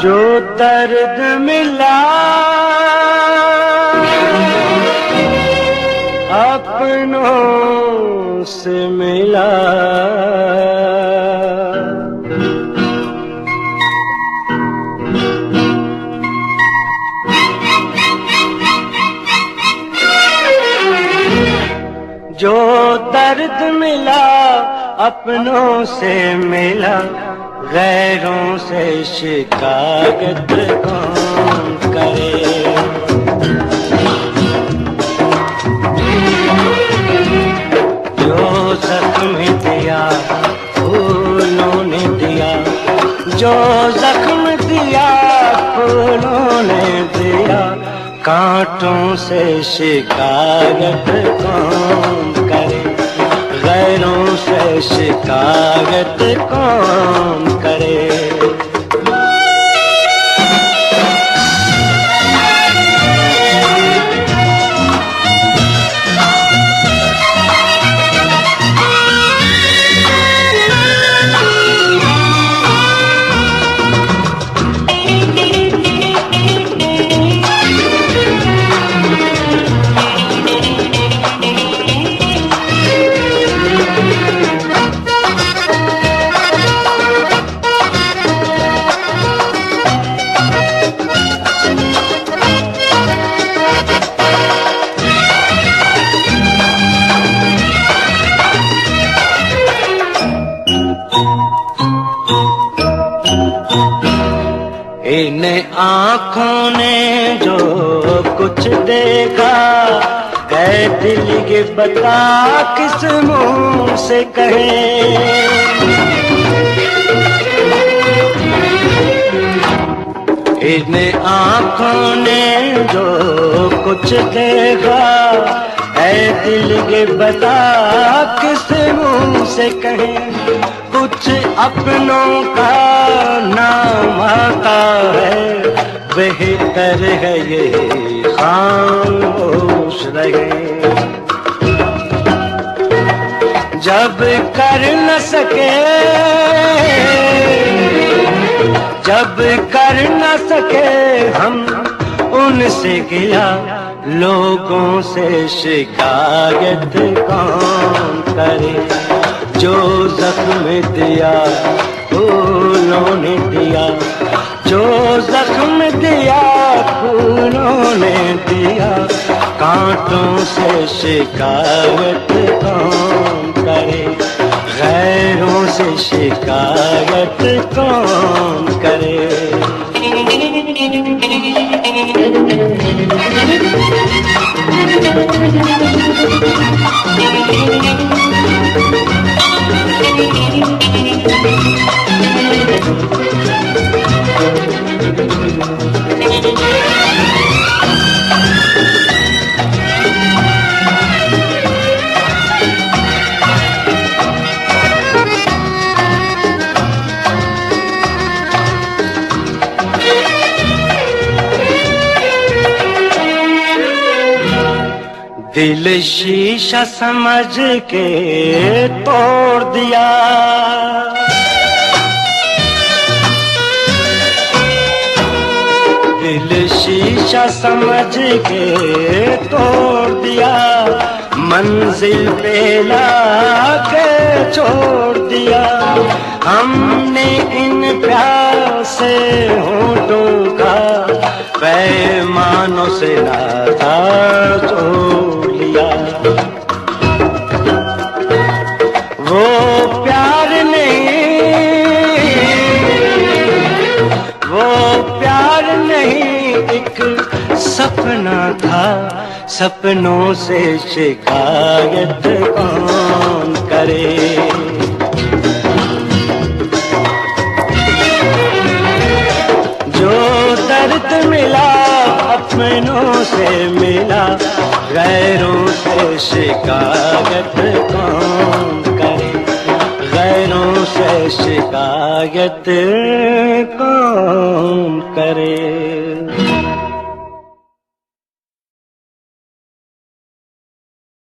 जो दर्द मिला अपनों से मिला, जो दर्द मिला अपनों से मिला, गैरों से शिकायत कौन करे। जो जख्म दिया फूलों ने दिया, जो जख्म दिया फूलों ने दिया, कांटों से शिकायत कौन करे। गैरों से शिकायत कौन करे। इन आँखों ने जो कुछ देखा, ऐ दिल ये बता किस मुंह से कहे। इन आँखों ने जो कुछ देखा, ऐ दिल ये बता किस मुंह से कहे। कुछ अपनों का नाम आता है, बेहतर है ये खामोश रहे। जब कर न सके, जब कर न सके हम उनसे गिला, लोगों से शिकायत कौन करे। जो जख्म दिया फूलों ने दिया, जो जख्म दिया फूलों ने दिया, कांटों से शिकायत कौन करे। गैरों से शिकायत कौन करे। दिल शीशा समझ के तोड़ दिया, दिल शीशा समझ के तोड़ दिया, मंजिल पे लाके छोड़ दिया। हमने इन प्यासे होठों का पैमानों से नाता तोड़ लिया। वो प्यार नहीं, वो प्यार नहीं एक सपना था, सपनों से शिकायत कौन करे। जो दर्द मिला अपनों से मिला, गैरों से शिकायत कौन करे। गैरों से शिकायत कौन करे।